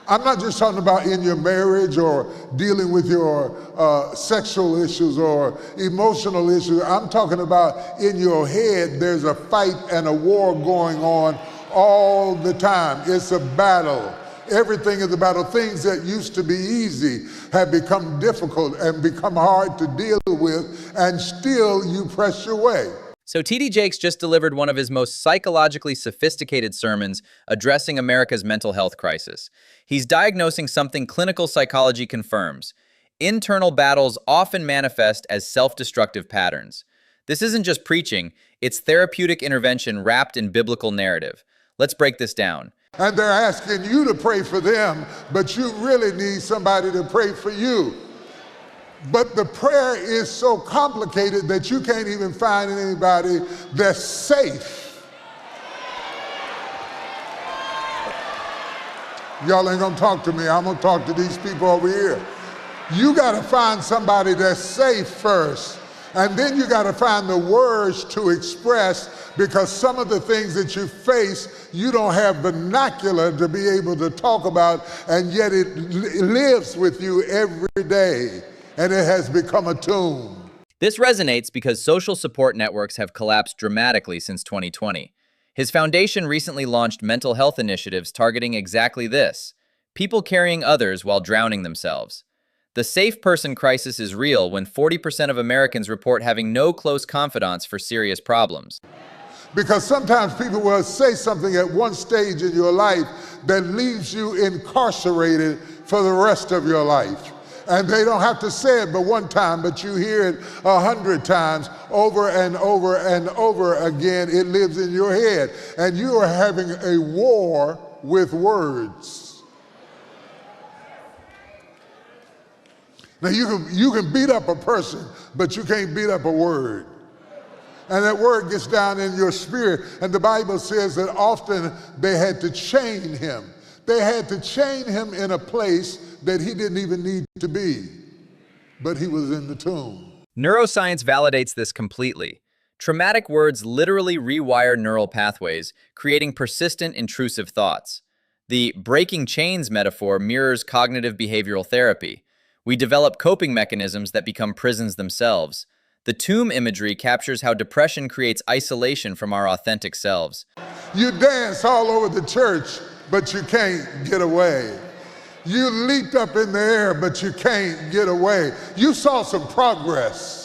I'm not just talking about in your marriage or dealing with your sexual issues or emotional issues. I'm talking about in your head, there's a fight and a war going on all the time. It's a battle. Everything is a battle. Things that used to be easy have become difficult and become hard to deal with, and still you press your way. So T.D. Jakes just delivered one of his most psychologically sophisticated sermons addressing America's mental health crisis. He's diagnosing something clinical psychology confirms. Internal battles often manifest as self-destructive patterns. This isn't just preaching, it's therapeutic intervention wrapped in biblical narrative. Let's break this down. And they're asking you to pray for them, but you really need somebody to pray for you. But the prayer is so complicated that you can't even find anybody that's safe. Y'all ain't gonna talk to me. I'm gonna talk to these people over here. You gotta find somebody that's safe first. And then you gotta find the words to express, because some of the things that you face, you don't have vernacular to be able to talk about, and yet it lives with you every day. And it has become a tomb. This resonates because social support networks have collapsed dramatically since 2020. His foundation recently launched mental health initiatives targeting exactly this: people carrying others while drowning themselves. The safe person crisis is real when 40% of Americans report having no close confidants for serious problems. Because sometimes people will say something at one stage in your life that leaves you incarcerated for the rest of your life. And they don't have to say it but one time, but you hear it 100 times over and over and over again. It lives in your head. And you are having a war with words. Now you can beat up a person, but you can't beat up a word. And that word gets down in your spirit. And the Bible says that often they had to chain him. They had to chain him in a place that he didn't even need to be, but he was in the tomb. Neuroscience validates this completely. Traumatic words literally rewire neural pathways, creating persistent, intrusive thoughts. The breaking chains metaphor mirrors cognitive behavioral therapy. We develop coping mechanisms that become prisons themselves. The tomb imagery captures how depression creates isolation from our authentic selves. You dance all over the church, but you can't get away. You leaped up in the air, but you can't get away. You saw some progress.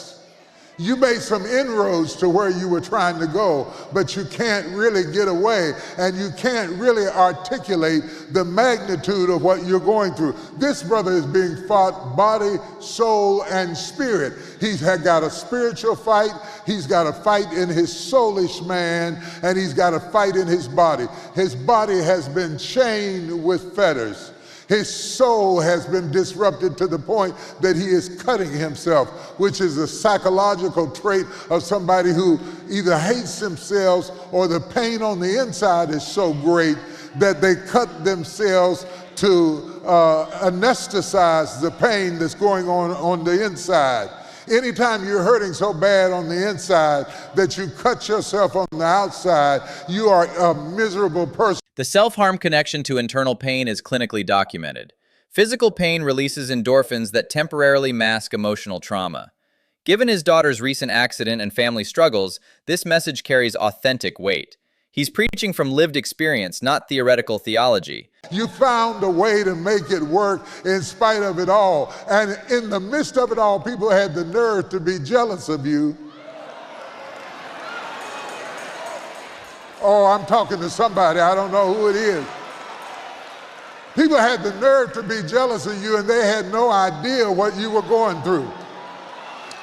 You made some inroads to where you were trying to go, but you can't really get away, and you can't really articulate the magnitude of what you're going through. This brother is being fought body, soul, and spirit. He's got a spiritual fight, he's got a fight in his soulish man, and he's got a fight in his body. His body has been chained with fetters. His soul has been disrupted to the point that he is cutting himself, which is a psychological trait of somebody who either hates themselves or the pain on the inside is so great that they cut themselves to anesthetize the pain that's going on the inside. Anytime you're hurting so bad on the inside that you cut yourself on the outside, you are a miserable person. The self-harm connection to internal pain is clinically documented. Physical pain releases endorphins that temporarily mask emotional trauma. Given his daughter's recent accident and family struggles, this message carries authentic weight. He's preaching from lived experience, not theoretical theology. You found a way to make it work in spite of it all. And in the midst of it all, people had the nerve to be jealous of you. Oh, I'm talking to somebody. I don't know who it is. People had the nerve to be jealous of you, and they had no idea what you were going through.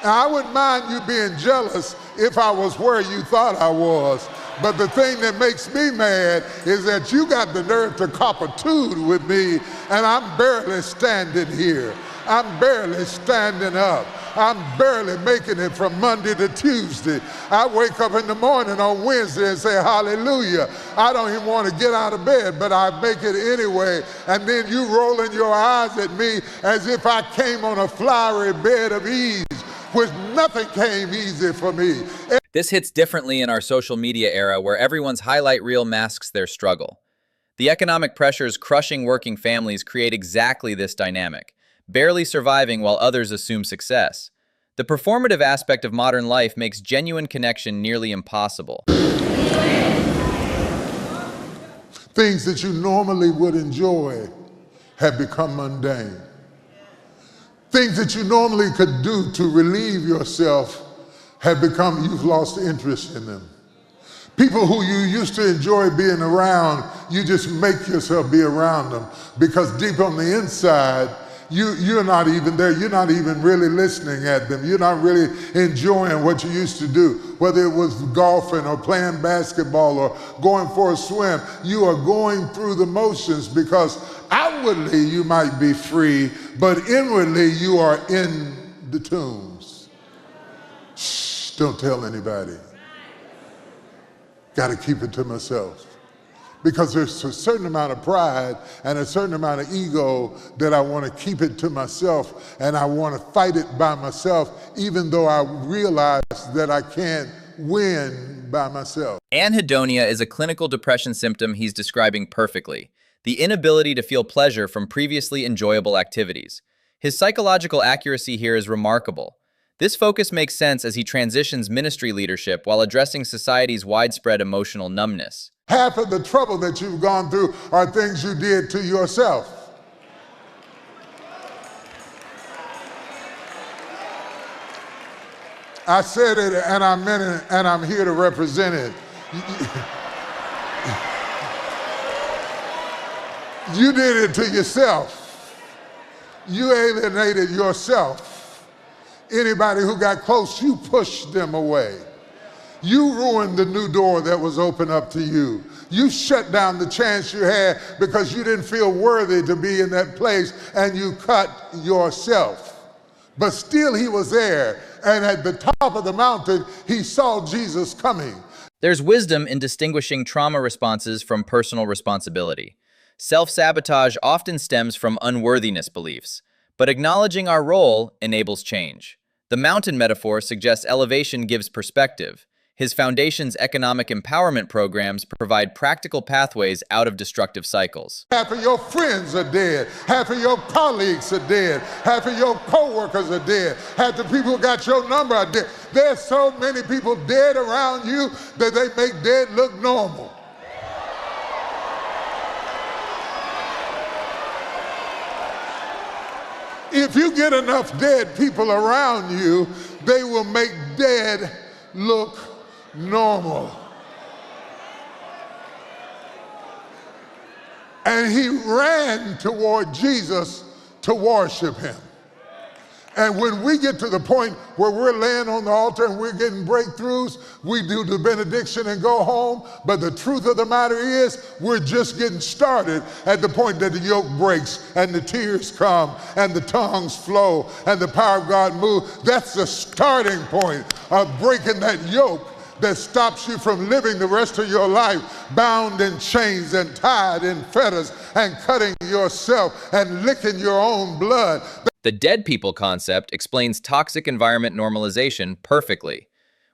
Now, I wouldn't mind you being jealous if I was where you thought I was. But the thing that makes me mad is that you got the nerve to cop a tude with me, and I'm barely standing here. I'm barely standing up. I'm barely making it from Monday to Tuesday. I wake up in the morning on Wednesday and say, hallelujah. I don't even want to get out of bed, but I make it anyway. And then you rolling your eyes at me as if I came on a flowery bed of ease, which nothing came easy for me. This hits differently in our social media era where everyone's highlight reel masks their struggle. The economic pressures crushing working families create exactly this dynamic, barely surviving while others assume success. The performative aspect of modern life makes genuine connection nearly impossible. Things that you normally would enjoy have become mundane. Things that you normally could do to relieve yourself have become, you've lost interest in them. People who you used to enjoy being around, you just make yourself be around them because deep on the inside, you're not even there. You're not even really listening at them. You're not really enjoying what you used to do, whether it was golfing or playing basketball or going for a swim. You are going through the motions because outwardly you might be free, but inwardly you are in the tombs. Shh, don't tell anybody. Got to keep it to myself. Because there's a certain amount of pride and a certain amount of ego that I want to keep it to myself and I want to fight it by myself, even though I realize that I can't win by myself. Anhedonia is a clinical depression symptom he's describing perfectly, the inability to feel pleasure from previously enjoyable activities. His psychological accuracy here is remarkable. This focus makes sense as he transitions ministry leadership while addressing society's widespread emotional numbness. Half of the trouble that you've gone through are things you did to yourself. I said it and I meant it and I'm here to represent it. You did it to yourself. You alienated yourself. Anybody who got close, you pushed them away. You ruined the new door that was open up to you. You shut down the chance you had because you didn't feel worthy to be in that place and you cut yourself. But still he was there, and at the top of the mountain, he saw Jesus coming. There's wisdom in distinguishing trauma responses from personal responsibility. Self-sabotage often stems from unworthiness beliefs, but acknowledging our role enables change. The mountain metaphor suggests elevation gives perspective. His foundation's economic empowerment programs provide practical pathways out of destructive cycles. Half of your friends are dead. Half of your colleagues are dead. Half of your co-workers are dead. Half the people who got your number are dead. There's so many people dead around you that they make dead look normal. If you get enough dead people around you, they will make dead look normal. And he ran toward Jesus to worship him. And when we get to the point where we're laying on the altar and we're getting breakthroughs, we do the benediction and go home. But the truth of the matter is, we're just getting started at the point that the yoke breaks and the tears come and the tongues flow and the power of God moves. That's the starting point of breaking that yoke that stops you from living the rest of your life bound in chains and tied in fetters and cutting yourself and licking your own blood. The dead people concept explains toxic environment normalization perfectly.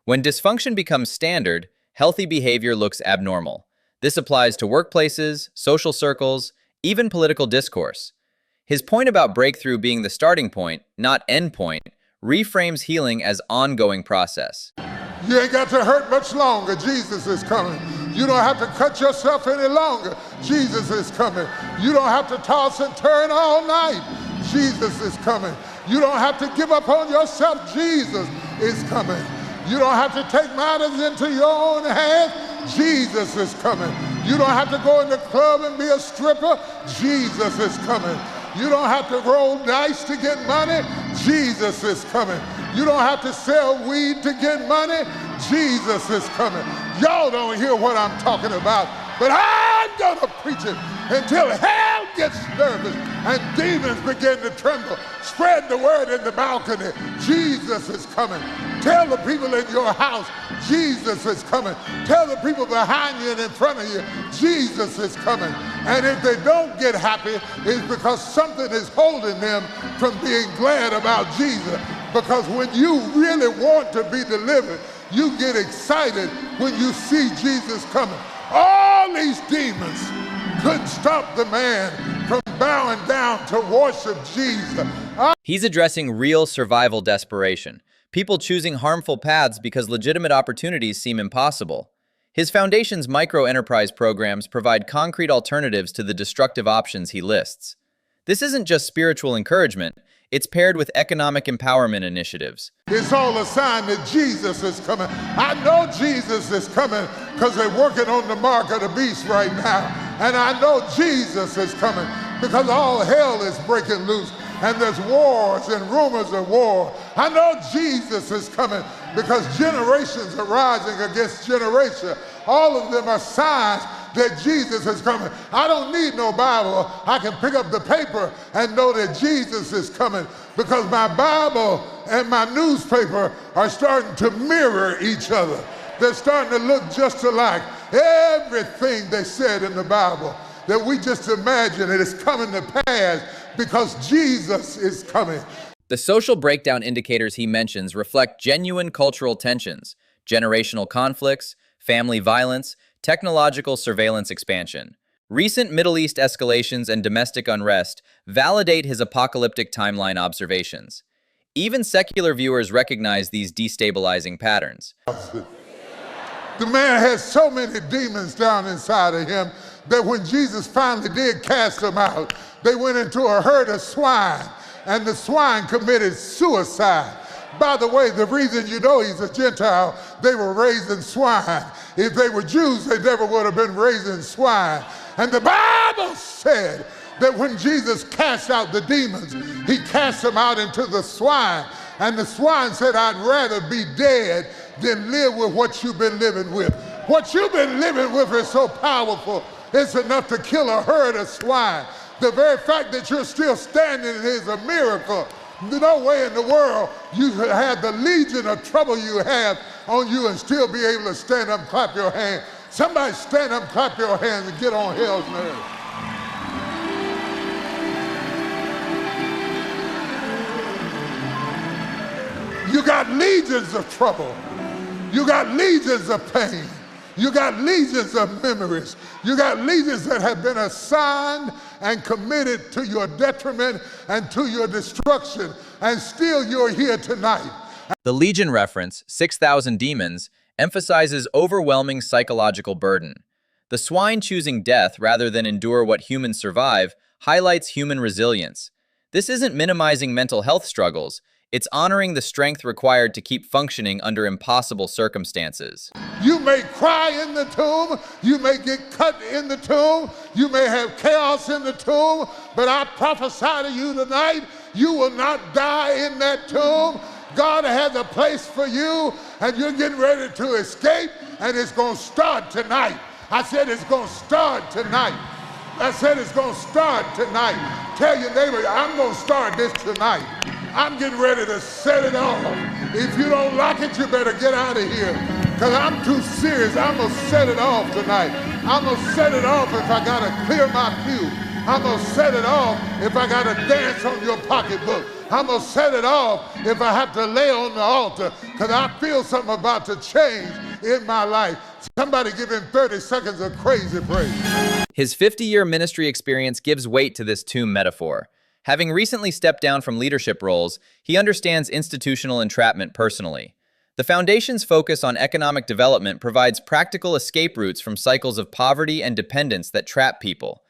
When dysfunction becomes standard, healthy behavior looks abnormal. This applies to workplaces, social circles, even political discourse. His point about breakthrough being the starting point, not end point, reframes healing as ongoing process. You ain't got to hurt much longer. Jesus is coming. You don't have to cut yourself any longer. Jesus is coming. You don't have to toss and turn all night. Jesus is coming. You don't have to give up on yourself. Jesus is coming. You don't have to take matters into your own hands. Jesus is coming. You don't have to go in the club and be a stripper. Jesus is coming. You don't have to roll dice to get money. Jesus is coming. You don't have to sell weed to get money. Jesus is coming. Y'all don't hear what I'm talking about, but I'm gonna preach it until hell gets nervous and demons begin to tremble. Spread the word in the balcony. Jesus is coming. Tell the people in your house, Jesus is coming. Tell the people behind you and in front of you, Jesus is coming. And if they don't get happy, it's because something is holding them from being glad about Jesus. Because when you really want to be delivered, you get excited when you see Jesus coming. All these demons couldn't stop the man from bowing down to worship Jesus. He's addressing real survival desperation, people choosing harmful paths because legitimate opportunities seem impossible. His foundation's micro-enterprise programs provide concrete alternatives to the destructive options he lists. This isn't just spiritual encouragement, it's paired with economic empowerment initiatives. It's all a sign that Jesus is coming. I know Jesus is coming because they're working on the mark of the beast right now. And I know Jesus is coming because all hell is breaking loose and there's wars and rumors of war. I know Jesus is coming because generations are rising against generation. All of them are signs that Jesus is coming. I don't need no Bible. I can pick up the paper and know that Jesus is coming because my Bible and my newspaper are starting to mirror each other. They're starting to look just alike. Everything they said in the Bible that we just imagine it is coming to pass because Jesus is coming. The social breakdown indicators he mentions reflect genuine cultural tensions, generational conflicts, family violence, technological surveillance expansion. Recent Middle East escalations and domestic unrest validate his apocalyptic timeline observations. Even secular viewers recognize these destabilizing patterns. The man has so many demons down inside of him that when Jesus finally did cast them out, they went into a herd of swine, and the swine committed suicide. By the way, the reason you know he's a Gentile, they were raising swine. If they were Jews, they never would have been raising swine. And the Bible said that when Jesus cast out the demons, he cast them out into the swine. And the swine said, I'd rather be dead than live with what you've been living with. What you've been living with is so powerful, it's enough to kill a herd of swine. The very fact that you're still standing is a miracle. No way in the world you could have the legion of trouble you have on you and still be able to stand up and clap your hands. Somebody stand up and clap your hands and get on hell's nerve. You got legions of trouble. You got legions of pain. You got legions of memories. You got legions that have been assigned and committed to your detriment and to your destruction, and still you're here tonight. The Legion reference, 6,000 demons, emphasizes overwhelming psychological burden. The swine choosing death rather than endure what humans survive highlights human resilience. This isn't minimizing mental health struggles, it's honoring the strength required to keep functioning under impossible circumstances. You may cry in the tomb, you may get cut in the tomb, you may have chaos in the tomb, but I prophesy to you tonight, you will not die in that tomb. God has a place for you, and you're getting ready to escape, and it's going to start tonight. I said it's going to start tonight. I said it's going to start tonight. Tell your neighbor, I'm going to start this tonight. I'm getting ready to set it off. If you don't like it, you better get out of here. Because I'm too serious. I'm going to set it off tonight. I'm going to set it off if I got to clear my pew. I'm going to set it off if I got to dance on your pocketbook. I'm going to set it off if I have to lay on the altar. Because I feel something about to change in my life. Somebody give him 30 seconds of crazy praise. His 50-year ministry experience gives weight to this tomb metaphor. Having recently stepped down from leadership roles, he understands institutional entrapment personally. The Foundation's focus on economic development provides practical escape routes from cycles of poverty and dependence that trap people.